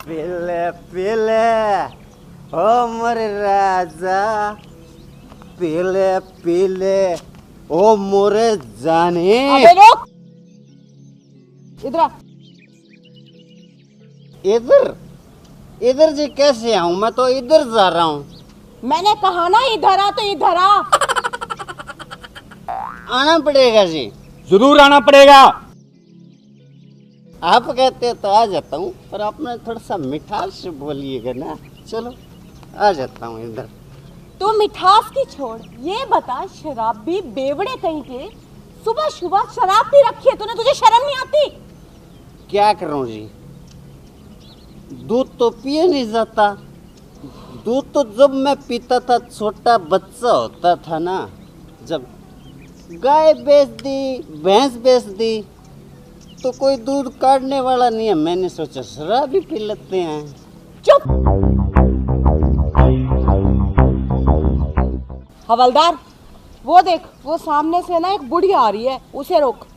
पीले पीले ओ मोरे राजा, पीले पीले ओ मोरे जाने। अबे रुक, इधर आ। इधर इधर जी कैसे आऊं? मैं तो इधर जा रहा हूँ। मैंने कहा ना इधर आ, तो इधर आ। आना पड़ेगा जी। जरूर आना पड़ेगा। आप कहते हैं तो आ जाता हूँ, पर आपने थोड़ा सा मिठास से बोलिएगा ना। चलो आ जाता हूँ इधर। तू मिठास की छोड़, ये बता शराबी बेवड़े कहीं के, सुबह सुबह शराब भी रखी है तूने, तुझे शर्म नहीं आती? क्या करूँ जी, दूध तो पिए नहीं जाता। दूध तो जब मैं पीता था छोटा बच्चा होता था ना, जब गाय बेच दी, भैंस बेच दी, तो कोई दूध काटने वाला नहीं है। मैंने सोचा शराब भी पी लेते हैं। चुप। हवलदार, वो देख, वो सामने से ना एक बुढ़िया आ रही है, उसे रोक।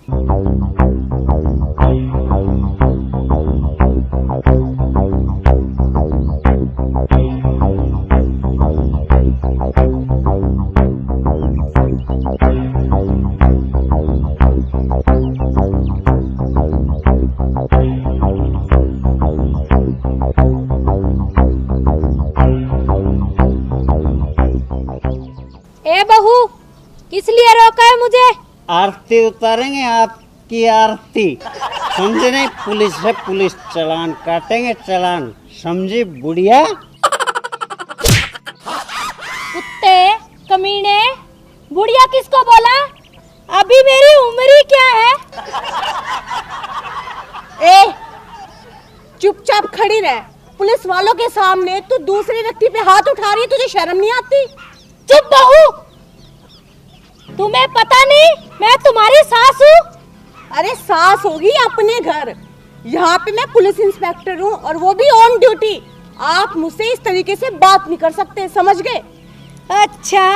ए बहू, किस लिए रोका है मुझे? आरती उतारेंगे आपकी आरती, समझे नहीं? पुलिस है पुलिस, चालान काटेंगे चालान, समझी बुढ़िया? कुत्ते, कमीने, बुढ़िया किसको बोला? अभी मेरी उम्र ही क्या है? ए, चुपचाप खड़ी रह। पुलिस वालों के सामने तू दूसरे व्यक्ति पे हाथ उठा रही है, तुझे शर्म नहीं आती? चुप बहू, तुम्हें पता नहीं मैं तुम्हारी सास हूँ? अरे सास होगी अपने घर, यहाँ पे मैं पुलिस इंस्पेक्टर हूँ, और वो भी ऑन ड्यूटी। आप मुझसे इस तरीके से बात नहीं कर सकते, समझ गए? अच्छा,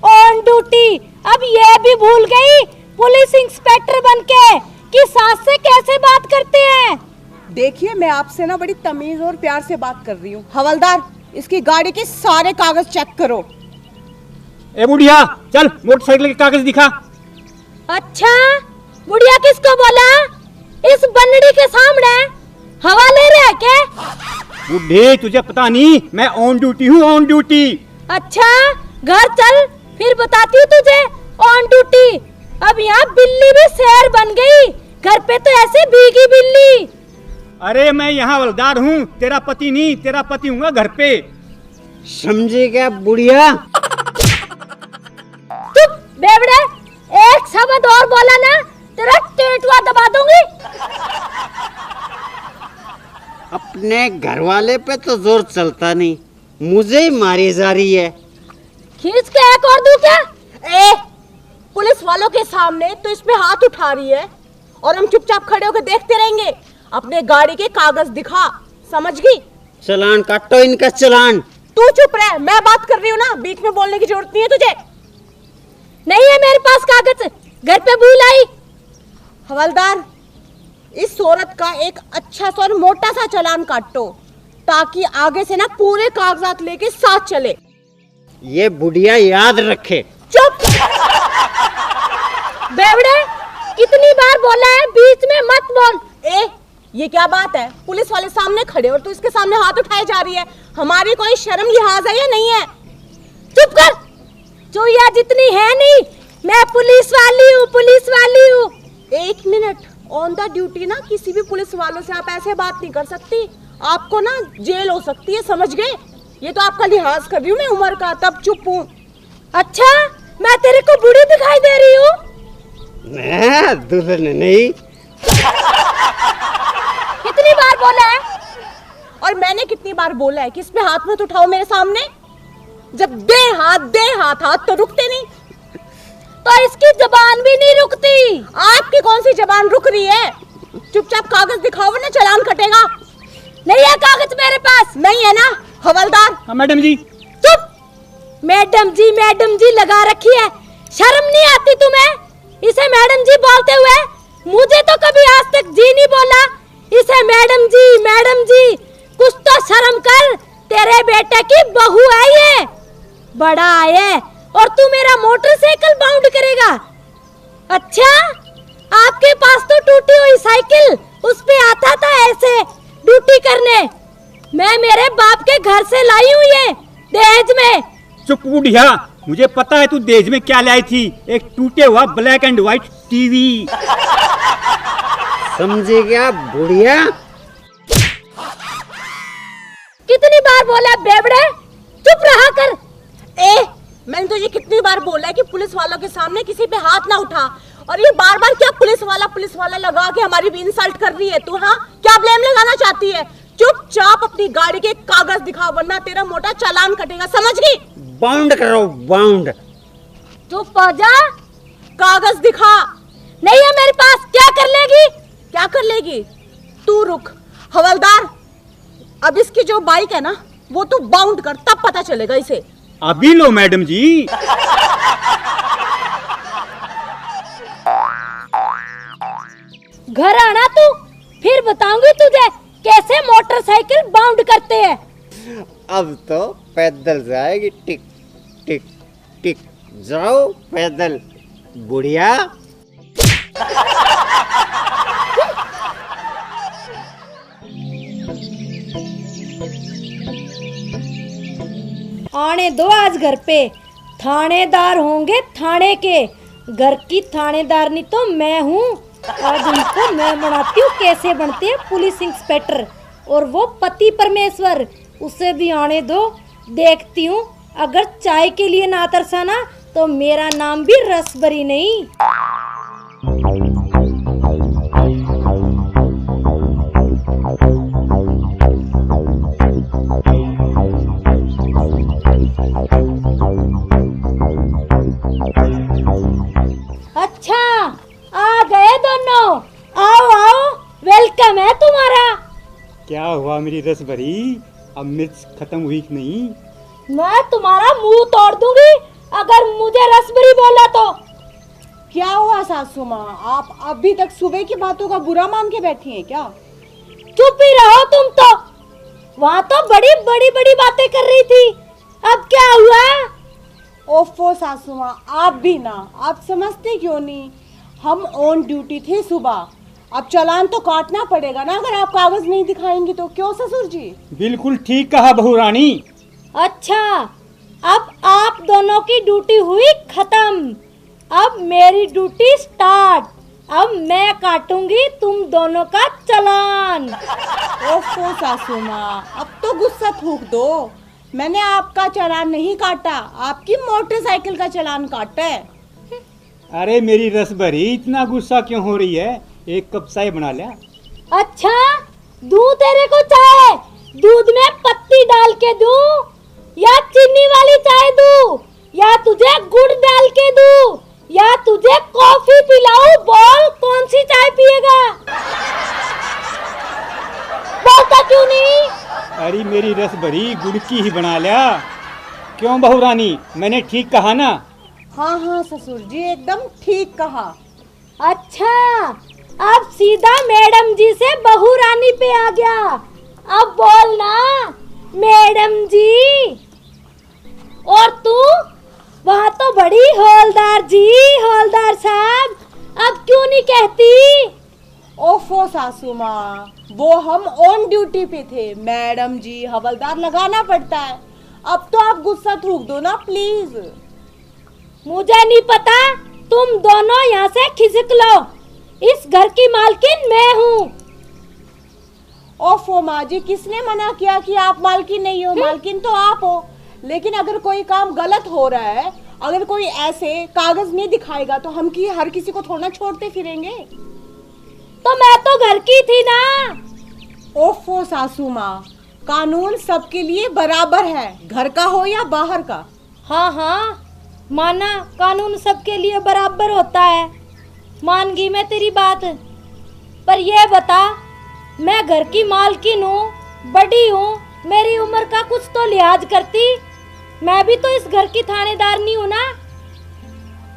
ऑन ड्यूटी। अब ये भी भूल गई पुलिस इंस्पेक्टर बनके कि सास से कैसे बात करते हैं। देखिए, मैं आपसे ना बड़ी तमीज और प्यार से बात कर रही हूँ। हवलदार, इसकी गाड़ी के सारे कागज चेक करो। ए बुढ़िया, चल मोटरसाइकिल के कागज दिखा। अच्छा, बुढ़िया किसको बोला? इस बन्नड़ी के सामने हवा ले रहे हैं क्या? बुढ़े, तुझे पता नहीं मैं ऑन ड्यूटी हूँ, ऑन ड्यूटी। अच्छा, घर चल, फिर बताती हूँ तुझे ऑन ड्यूटी। अब यहाँ बिल्ली भी शेर बन गई, घर पे तो ऐसे भीगी बिल्ली। अरे मैं यहाँ हवलदार हूँ, तेरा पति नहीं, तेरा पति हूँ घर पे। समझे क्या बुढ़िया? चुप बेवड़े, एक शब्द और बोला ना तेरा टेटुआ दबा दूंगी। अपने घर वाले पे तो जोर चलता नहीं, मुझे ही मारी जा रही है। खींच के एक और दूं क्या? ए, पुलिस वालों के सामने तो इस पे हाथ उठा रही है, और हम चुपचाप खड़े होकर देखते रहेंगे? अपने गाड़ी के कागज दिखा, समझ गई? चालान काटो इनका चालान। तू चुप रह, मैं बात कर रही हूँ ना, बीच में बोलने की जरूरत नहीं है तुझे। नहीं है मेरे पास कागज, घर पे भूल आई। हवलदार, इस औरत का एक अच्छा सा और मोटा सा चालान काटो, ताकि आगे से ना पूरे कागजात लेके साथ चले। ये बुढ़िया याद रखे। चुप। बेवड़े, कितनी बार बोला है बीच में मत बोल। ए, ये क्या बात है? पुलिस वाले सामने खड़े और तू इसके सामने हाथ उठाए जा रही है। हमारी कोई शर्म लिहाज है या नहीं है? चुप कर, चुईया जितनी है नहीं, मैं पुलिस वाली हूँ, पुलिस वाली हूँ। एक मिनट, ऑन द ड्यूटी ना किसी भी पुलिस वालों से आप ऐसे बात नहीं कर सकती, आपको ना जेल हो सकती है, समझ गए? ये तो आपका लिहाज कर रही हूँ मैं उम्र का, तब चुप हूँ। अच्छा, मैं तेरे को बूढ़ी दिखाई दे रही हूँ? दुल्हन नहीं। कितनी बार बोला है? और मैंने कितनी बार बोला है कि इस पे हाथ मत उठाओ मेरे सामने? जब दे हाथ तो रुकते नहीं। तो इसकी जबान भी नहीं रुकती। आपकी कौन सी जबान रुक रही है? चुपचाप कागज दिखाओ वरना चालान कटेगा। नहीं है कागज मेरे पास। नहीं है ना हवलदार? हाँ मैडम जी। चुप, मैडम जी लगा रखी है, शर्म नहीं आती तुम्हें? इसे मैडम जी बोलते हुए मुझे तो कभी आज तक जी नहीं बोला। इसे मैडम जी मेरे बेटे की बहू है ये, बड़ा है, और तू मेरा मोटरसाइकिल बाउंड करेगा। अच्छा, आपके पास तो टूटी हुई साइकिल, उस पे आता था ऐसे ड्यूटी करने। मैं मेरे बाप के घर से लाई हूँ ये दहेज में। चुप बुढ़िया, मुझे पता है तू दहेज में क्या लाई थी, एक टूटे हुआ ब्लैक एंड व्हाइट टीवी। समझे क्या बुढ़िया? कितनी बार बोला बेवड़े, चुप रहा कर। मैंने तुझे कितनी बार बोला है कि पुलिस वालों के सामने किसी पे हाथ ना उठा, और ये बार बार क्या पुलिस वाला लगा के हमारी भी इंसल्ट कर रही है तू। हाँ, क्या ब्लेम लगाना चाहती है? चुपचाप अपनी गाड़ी के कागज दिखा, वरना तेरा मोटा चालान कटेगा, समझ गई? बाउंड करो, बाउंड। चुप हो जा। कागज दिखा। नहीं है मेरे पास, क्या कर लेगी? क्या कर लेगी? तू रुक हवलदार, अब इसकी जो बाइक है ना वो तू बाउंड कर, तब पता चलेगा इसे। अभी लो मैडम जी। घर आना तू, फिर बताऊंगी तुझे कैसे मोटरसाइकिल बाउंड करते हैं। अब तो पैदल जाएगी, टिक टिक टिक। जाओ पैदल बुढ़िया। आने दो आज घर पे, थानेदार होंगे थाने के। घर की थानेदारनी तो मैं हूँ। आज उनको मैं बनाती हूँ कैसे बनते हैं पुलिस इंस्पेक्टर, और वो पति परमेश्वर, उसे भी आने दो। देखती हूँ, अगर चाय के लिए ना तरसाना तो मेरा नाम भी रसभरी नहीं। अच्छा, आ गए दोनों। आओ आओ, वेलकम है तुम्हारा। क्या हुआ मेरी रस भरी, अब मिर्च खत्म हुई कि नहीं? मैं तुम्हारा मुंह तोड़ दूंगी अगर मुझे रसभरी बोला तो। क्या हुआ सासू माँ, आप अभी तक सुबह की बातों का बुरा मान के बैठी हैं क्या? चुप ही रहो तुम तो। वहाँ तो बड़ी बड़ी बड़ी बातें कर रही थी, अब क्या हुआ? ओफो सासू माँ, आप भी ना, आप समझते क्यों नहीं? हम ऑन ड्यूटी थे सुबह, अब चालान तो काटना पड़ेगा ना अगर आप कागज नहीं दिखाएंगी तो। क्यों ससुर जी? बिल्कुल ठीक कहा बहू रानी। अच्छा, अब आप दोनों की ड्यूटी हुई खत्म, अब मेरी ड्यूटी स्टार्ट। अब मैं काटूंगी तुम दोनों का चालान। ओफो सासू माँ, अब तो गुस्सा थूक दो। मैंने आपका चालान नहीं काटा, आपकी मोटरसाइकिल का चालान काटा है। अरे मेरी रस भरी, इतना गुस्सा क्यों हो रही है? एक कप चाय बना लिया। अच्छा, दूं तेरे को चाय? दूध में पत्ती डाल के दूं या चीनी वाली चाय दूं, या तुझे गुड़ डाल के दूं, या तुझे कॉफी पिलाऊं? बोल कौन सी चाय पिएगा? बोलता क्यों नहीं? अरे मेरी रस भरी, गुड़ की ही बना लिया। क्यों बहू रानी, मैंने ठीक कहा ना? हाँ हाँ ससुर जी, एकदम ठीक कहा। अच्छा, अब सीधा मैडम जी से बहू रानी पे आ गया। अब बोलना मैडम जी। और तू वहाँ तो बड़ी हौलदार जी, हौलदार साहब, अब क्यों नहीं कहती? ओफो सासू माँ, वो हम ऑन ड्यूटी पे थे, मैडम जी हवलदार लगाना पड़ता है। अब तो आप गुस्सा थूक दो ना प्लीज। मुझे नहीं पता, तुम दोनों यहाँ से खिसक लो। इस घर की मालकिन मैं हूँ। ओफो माँ जी, किसने मना किया कि आप मालकिन नहीं हो? मालकिन तो आप हो। लेकिन अगर कोई काम गलत हो रहा है, अगर कोई ऐसे कागज नहीं दिखाएगा तो हम हर किसी को थोड़ा छोड़ते फिरेंगे। तो मैं तो घर की थी ना। ओफो सासू माँ, कानून सबके लिए बराबर है, घर का हो या बाहर का। हाँ हाँ, माना कानून सबके लिए बराबर होता है, मान गई मैं तेरी बात। पर ये बता, मैं घर की मालकिन हूँ, बड़ी हूँ, मेरी उम्र का कुछ तो लिहाज करती। मैं भी तो इस घर की थानेदारनी हूँ ना।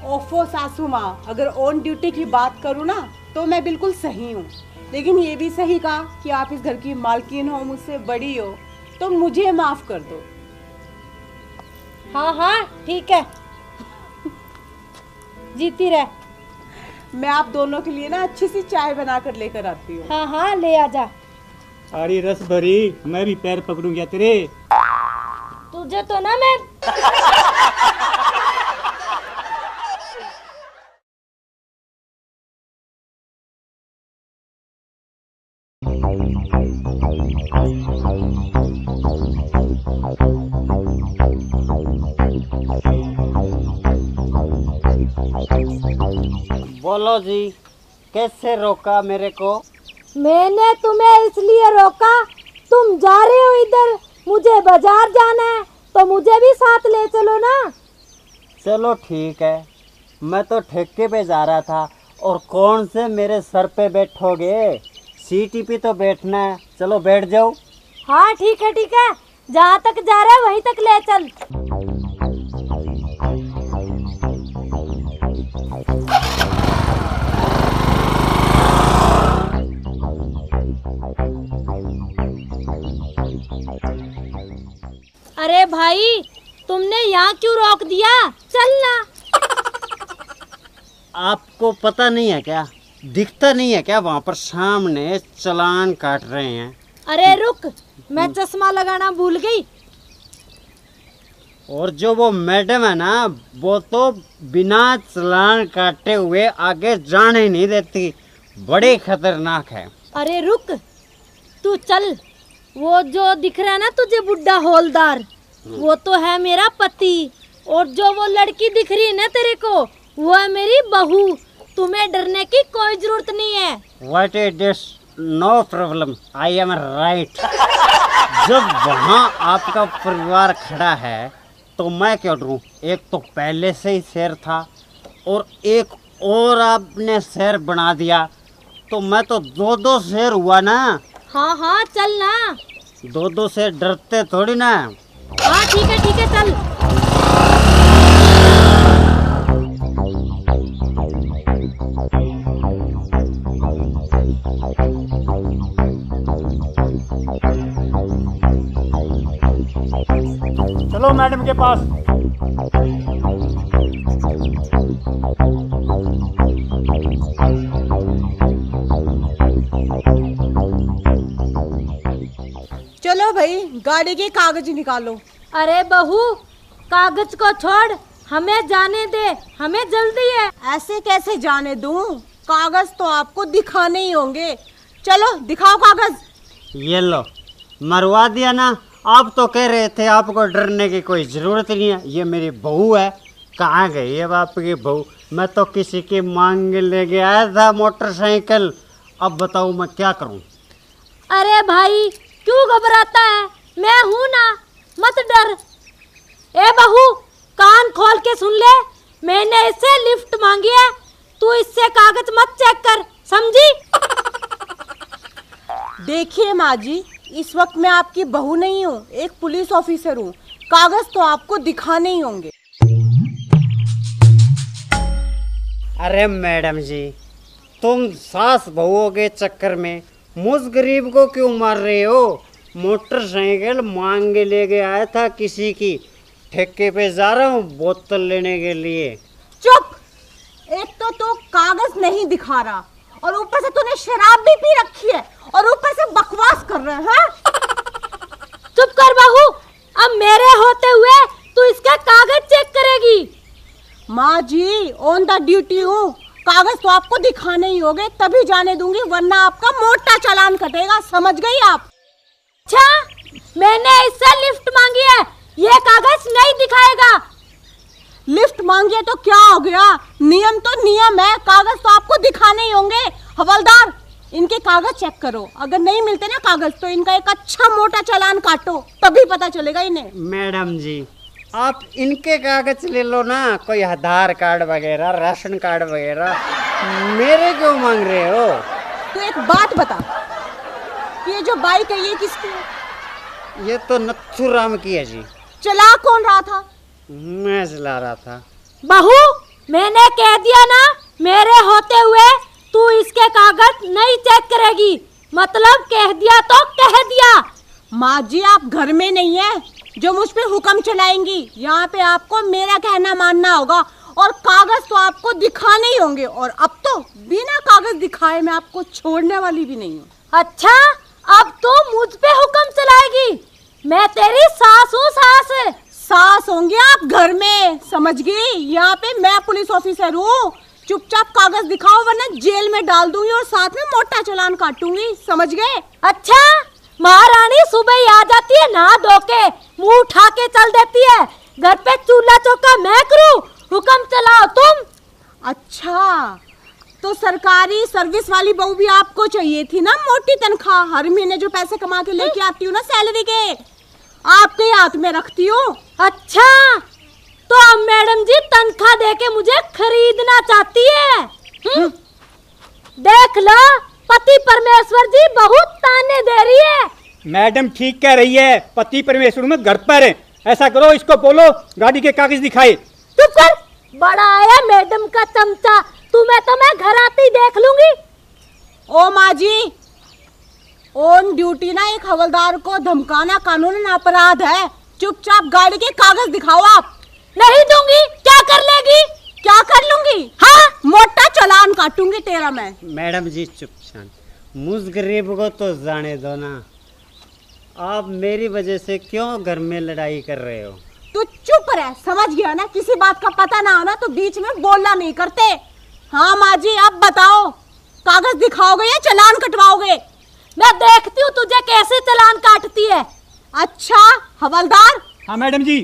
ओफो सासू माँ, अगर ऑन ड्यूटी की बात करूँ ना तो मैं बिल्कुल सही हूँ, लेकिन ये भी सही कहा कि आप इस घर की मालकिन हो, मुझसे बड़ी हो। तो मुझे माफ कर दो। हाँ हाँ ठीक है, जीती रह। मैं आप दोनों के लिए ना अच्छी सी चाय बना कर लेकर आती हूँ। हाँ हाँ ले आ जा। अरे रस भरी, मैं भी पैर पकड़ूंगा तेरे। तुझे तो ना मैं बोलो जी, कैसे रोका मेरे को? मैंने तुम्हें इसलिए रोका, तुम जा रहे हो इधर, मुझे बाजार जाना है तो मुझे भी साथ ले चलो ना। चलो ठीक है, मैं तो ठेके पे जा रहा था और कौन से मेरे सर पे बैठोगे? सीटी पे तो बैठना है, चलो बैठ जाओ। हाँ ठीक है, जहाँ तक जा रहे वहीं तक ले चल। अरे भाई, तुमने यहाँ क्यों रोक दिया? चलना। आपको पता नहीं है क्या, दिखता नहीं है क्या वहाँ पर सामने चालान काट रहे हैं? अरे रुक, मैं चश्मा लगाना भूल गई। और जो वो मैडम है ना, वो तो बिना चालान काटे हुए आगे जाने नहीं देती, बड़ी खतरनाक है। अरे रुक, तू चल। वो जो दिख रहा है ना तुझे बुड्ढा हौलदार, वो तो है मेरा पति। और जो वो लड़की दिख रही है ना तेरे को, वो है मेरी बहू। तुम्हें डरने की कोई जरूरत नहीं है। What is this? No problem. I am right. जब वहाँ आपका परिवार खड़ा है तो मैं क्यों डरूं? एक तो पहले से ही शेर था और एक और आपने शेर बना दिया, तो मैं तो दो शेर हुआ ना। हाँ हाँ चल ना। दो से डरते थोड़ी ना। हाँ ठीक है चल। चलो मैडम के पास। चलो भाई, गाड़ी के कागज निकालो। अरे बहू, कागज को छोड़, हमें जाने दे, हमें जल्दी है। ऐसे कैसे जाने दूं? कागज तो आपको दिखाने ही होंगे। चलो दिखाओ कागज। ये लो, मरवा दिया ना। आप तो कह रहे थे आपको डरने की कोई ज़रूरत नहीं है। ये मेरी बहू है। कहाँ गई है आपकी बहू? मैं तो किसी की मांग ले गया था मोटरसाइकिल। अब बताओ मैं क्या करूं? अरे भाई, क्यों घबराता है? मैं हूं ना, मत डर। ए बहू, कान खोल के सुन ले, मैंने इससे लिफ्ट मांगी है। तू इससे कागज मत चेक कर, समझी? देखिए माँ जी, इस वक्त मैं आपकी बहू नहीं हूँ, एक पुलिस ऑफिसर हूँ। कागज तो आपको दिखाने ही होंगे। अरे मैडम जी, तुम सास बहुओं के चक्कर में मुझ गरीब को क्यों मार रहे हो? मोटरसाइकिल मांग के लेके आया था किसी की, ठेके पे जा रहा हूँ बोतल लेने के लिए। चुप! एक तो तू कागज नहीं दिखा रहा और ऊपर से तूने शराब भी पी रखी है और ऊपर से बकवास कर रहे हैं। चुप कर बहू, अब मेरे होते हुए तू इसका कागज चेक करेगी। माँ जी, ऑन द ड्यूटी हूँ। कागज तो आपको दिखाने ही होंगे, तभी जाने दूंगी, वरना आपका मोटा चालान कटेगा। समझ गई आप? अच्छा, मैंने इससे लिफ्ट मांगी है, ये कागज नहीं दिखाएगा। लिफ्ट मांगिए तो क्या हो गया? नियम तो नियम है, कागज तो आपको दिखाने ही होंगे। हवलदार, इनके कागज चेक करो। अगर नहीं मिलते ना कागज तो इनका एक अच्छा मोटा चालान काटो, तभी पता चलेगा इन्हें। मैडम जी, आप इनके कागज ले लो ना, कोई आधार कार्ड वगैरह, राशन कार्ड वगैरह। मेरे क्यों मांग रहे हो? तो एक बात बता, ये जो बाइक है ये किसकी है? ये तो नथु राम की है जी। चला कौन रहा था? मैं चला रहा था। बहू, मैंने कह दिया ना, मेरे होते हुए तू इसके कागज नहीं चेक करेगी। मतलब कह दिया तो कह दिया। माँ जी आप घर में नहीं है जो मुझ पे हुक्म चलाएंगी। यहाँ पे आपको मेरा कहना मानना होगा और कागज तो आपको दिखाने ही होंगे। और अब तो बिना कागज दिखाए मैं आपको छोड़ने वाली भी नहीं हूँ। अच्छा, अब तो मुझ पे हुक्म चलाएगी? मैं तेरी सास हूँ, सास। सास होंगे आप घर में, समझ गई? यहाँ पे मैं पुलिस ऑफिसर हूँ। चुपचाप कागज दिखाओ वरना जेल में डाल दूंगी और साथ में मोटा चालान काटूंगी, समझ गए? अच्छा, महारानी सुबह ही आ जाती है नहा धो के, मुंह उठा के चल देती है। घर पे चूल्हा चौका मैं करूँ, हुक्म चलाओ तुम। अच्छा, तो सरकारी सर्विस वाली बहू भी आपको चाहिए थी ना? मोटी तनख्वाह, हर महीने जो पैसे कमा के लेके आती हूँ ना सैलरी के, आपके हाथ में रखती हूँ। अच्छा, तो अब मैडम जी तनख्वाह देके मुझे खरीदना चाहती है। देख लो, पति परमेश्वर जी बहुत ताने दे रही है। मैडम ठीक कह रही है, पति परमेश्वर में घर पर है। ऐसा करो, इसको बोलो गाड़ी के कागज दिखाए। चुप कर, बड़ा आया मैडम का चमचा। तुम्हें तो मैं घर आते ही देख लूंगी। ओ माँ जी, ऑन ड्यूटी ना एक हवलदार को धमकाना कानूनन अपराध है। चुपचाप गाड़ी के कागज दिखाओ आप। नहीं दूंगी। क्या कर लेगी? क्या कर लूंगी? हाँ, मोटा चालान काटूंगी तेरा मैं। मैडम जी चुप शांत, मुझ गरीब को तो जाने दो ना। आप मेरी वजह से क्यों घर में लड़ाई कर रहे हो? तू चुप रह, समझ गया ना? किसी बात का पता ना हो ना तो बीच में बोलना नहीं करते। हाँ माँ जी, आप बताओ, कागज दिखाओगे या चालान कटवाओगे? मैं देखती हूँ तुझे कैसे चालान काटती है। अच्छा हवलदार। हाँ मैडम जी।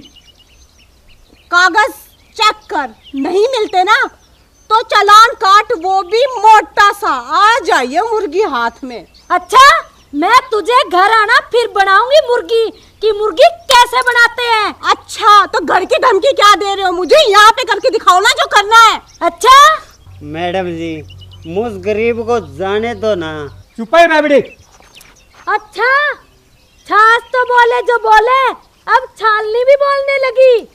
कागज चेक कर, नहीं मिलते ना तो चालान काट, वो भी मोटा सा। आ जाइए मुर्गी हाथ में। अच्छा, मैं तुझे घर आना फिर बनाऊंगी मुर्गी कि मुर्गी कैसे बनाते हैं। अच्छा, तो घर की धमकी क्या दे रहे हो मुझे? यहाँ पे करके दिखाओ ना जो करना है। अच्छा मैडम जी, मुझ गरीब को जाने दो ना। चुप है बेटे। अच्छा, छाछ तो बोले जो बोले, अब छालनी भी बोलने लगी।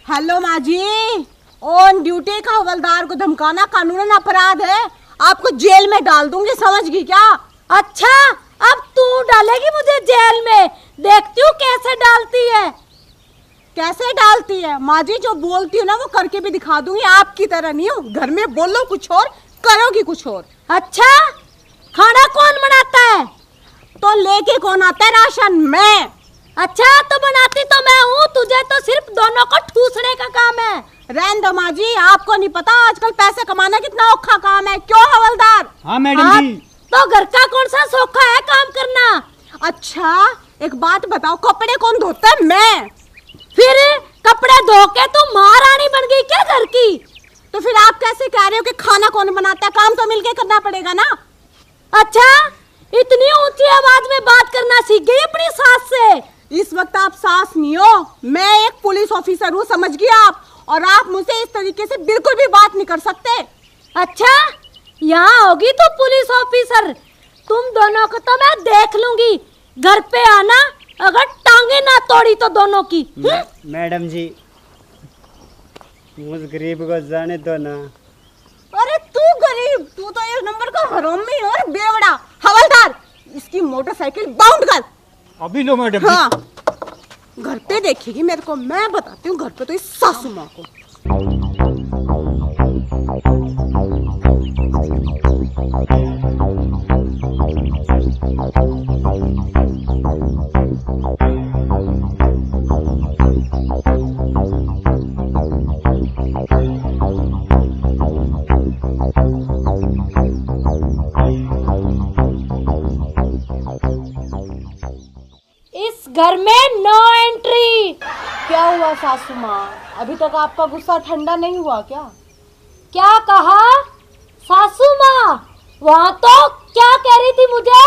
हेलो माँ जी, ऑन ड्यूटी का हवलदार को धमकाना कानूनन अपराध है। आपको जेल में डाल दूंगी, समझ गई क्या? अच्छा, अब तू डालेगी मुझे जेल में? देखती हूँ कैसे डालती है। कैसे डालती है? माँ जी जो बोलती हूँ ना वो करके भी दिखा दूंगी। आपकी तरह नहीं हूँ, घर में बोलो कुछ और करोगी कुछ और। अच्छा, खाना कौन बनाता है? तो लेके कौन आता है राशन? मैं। अच्छा, तो बनाती तो मैं हूँ, तुझे तो सिर्फ दोनों को ठूसने का काम है। रहने दो माँ जी, आपको नहीं पता आजकल पैसे कमाना कितना औखा काम है। क्यों हवलदार? हाँ मैडम जी। तो घर का कौन सा सौखा है काम करना? अच्छा एक बात बताओ, कपड़े कौन धोता है? मैं। फिर कपड़े धो के तू महारानी बन गई क्या घर की? तो फिर आप कैसे कह रहे हो कि खाना कौन बनाता है? काम तो मिलके करना पड़ेगा ना। अच्छा, इतनी ऊंची आवाज में बात करना सीख गई अपनी सास से? इस वक्त आप सास नहीं हो, मैं एक पुलिस ऑफिसर हूँ, समझ गए आप? और आप मुझसे इस तरीके से बिल्कुल भी बात नहीं कर सकते। अच्छा, यहाँ होगी तो पुलिस ऑफिसर, तुम दोनों को तो मैं देख लूंगी। घर पे आना, अगर टांगे ना तोड़ी तो दोनों की। मैडम जी, मुझ गरीब को जाने दो ना। अरे तू गरीब, तू तो एक नंबर का हरामी और बेवड़ा। हवलदार, इसकी मोटरसाइकिल बाउंड कर। अभी लो मैडम। हाँ, घर पे देखेगी मेरे को, मैं बताती हूँ घर पे तो इस सासू माँ को। इस घर में नो एंट्री। क्या हुआ सासू माँ, अभी तक आपका गुस्सा ठंडा नहीं हुआ क्या? क्या कहा सासू माँ? वहाँ तो क्या कह रही थी मुझे?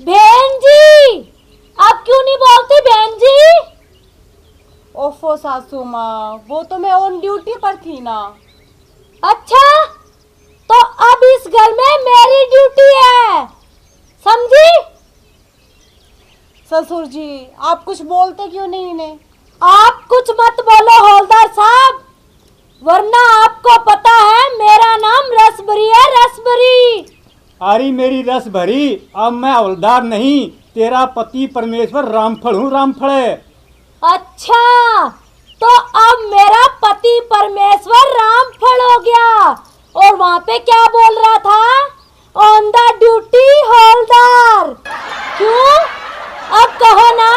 बहन जी। अब क्यों नहीं बोलती बहन जी? ओफो सासू माँ, वो तो मैं ऑन ड्यूटी पर थी ना। अच्छा, तो अब इस घर में मेरी ड्यूटी है, समझी? ससुर जी आप कुछ बोलते क्यों नहीं इन्हें? आप कुछ मत बोलो हवलदार साहब, वरना आपको पता है मेरा नाम रसभरी है, रसभरी। अरे मेरी रस भरी, अब मैं हवलदार नहीं, तेरा पति परमेश्वर रामफल हूँ, रामफल। अच्छा, तो अब मेरा पति परमेश्वर रामफल हो गया। और वहाँ पे क्या बोल रहा था? ऑन द ड्यूटी हवलदार। क्यों? अब कहो ना।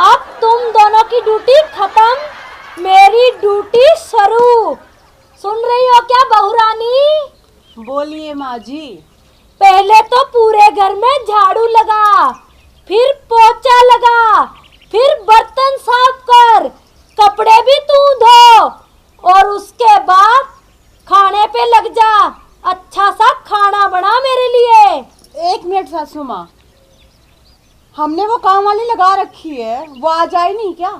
अब तुम दोनों की ड्यूटी खत्म, मेरी ड्यूटी शुरू। सुन रही हो क्या बहू रानी? बोलिए माँ जी। पहले तो पूरे घर में झाड़ू लगा, फिर पोछा लगा, फिर बर्तन साफ कर, कपड़े भी तू धो, और उसके बाद खाने पे लग जा। अच्छा सा खाना बना मेरे लिए। 1 मिनट सासू माँ, हमने वो काम वाली लगा रखी है, वो आ जाए नहीं क्या?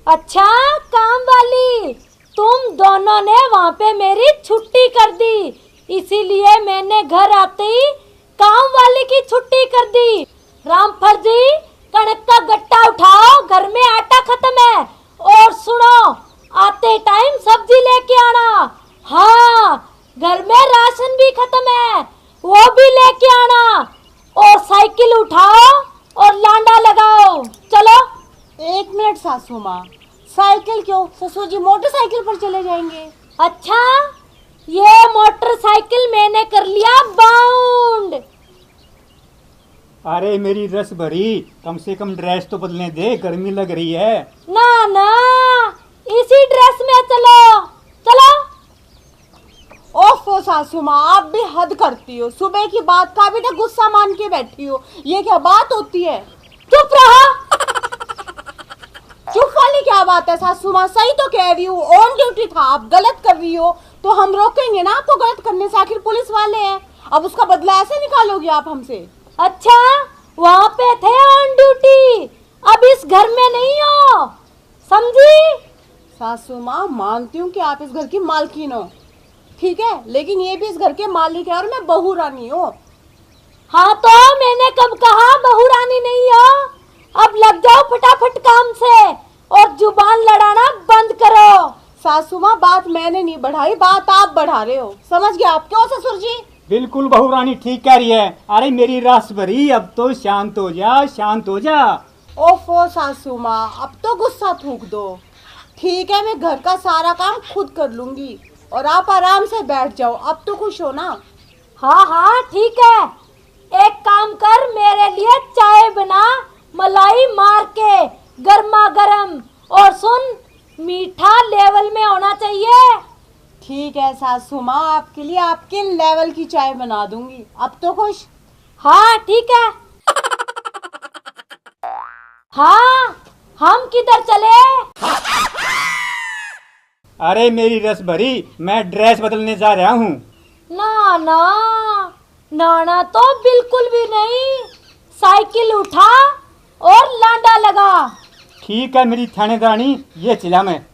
अच्छा, काम वाली? तुम दोनों ने वहाँ पे मेरी छुट्टी कर दी, इसीलिए मैंने घर आते ही काम वाली की छुट्टी कर दी। रामफल जी, कणक का गट्टा उठाओ, घर में आटा खत्म है। और सुनो, आते टाइम सब्जी लेके आना। हाँ, घर में राशन भी खत्म है, वो भी लेके आना। और साइकिल उठाओ और लांडा लगाओ। चलो। 1 मिनट सासू माँ, साइकिल क्यों? ससुर जी मोटरसाइकिल पर चले जाएंगे। अच्छा, ये मोटरसाइकिल मैंने कर लिया बाउंड। अरे मेरी रस भरी, कम से कम ड्रेस तो बदलने दे, गर्मी लग रही है। ना ना, इसी ड्रेस में चलो। चलो। ओफो सासू माँ, आप भी हद करती हो। सुबह की बात का भी ना गुस्सा मान के बैठी हो, ये क्या बात होती है? चुप रहो। चुप वाली क्या बात है सासू माँ? सही तो कह रही हूँ, ऑन ड्यूटी था, आप गलत कर रही हो तो हम रोकेंगे ना आपको गलत करने से, आखिर पुलिस वाले हैं। अब उसका बदला ऐसे निकालोगे आप हमसे? अच्छा, वहाँ पे थे ऑन ड्यूटी, अब इस घर में नहीं हो, समझी? सासू माँ, मानती हूँ कि आप इस घर की मालकिन हो, ठीक है, लेकिन ये भी इस घर के मालिक है और मैं बहू रानी हूँ। हाँ, तो मैंने कब कहा बहू रानी नहीं हो? अब लग जाओ फटाफट काम से और जुबान लड़ाना बंद करो। सासू माँ, बात मैंने नहीं बढ़ाई, बात आप बढ़ा रहे हो, समझ गए आप? क्यों ससुर जी? बिल्कुल बहू रानी ठीक कह रही है। अरे मेरी रस भरी, अब तो शांत हो जा, शांत हो जा। ओफो सासू माँ, अब तो गुस्सा थूक दो। ठीक है, मैं घर का सारा काम खुद कर लूंगी और आप आराम से बैठ जाओ। अब तो खुश हो ना? हाँ हाँ ठीक है, एक काम कर, मेरे लिए चाय बना, मलाई मार के गर्मा गर्म, और सुन, मीठा लेवल में होना चाहिए। ठीक है सासू माँ, आपके लिए आपके लेवल की चाय बना दूंगी। अब तो खुश? हाँ ठीक है। हाँ, हम किधर चले? अरे मेरी रस भरी, मैं ड्रेस बदलने जा रहा हूँ। ना ना, नाना तो बिल्कुल भी नहीं। साइकिल उठा और लांडा लगा। ठीक है मेरी थानेदारनी, ये चला मैं।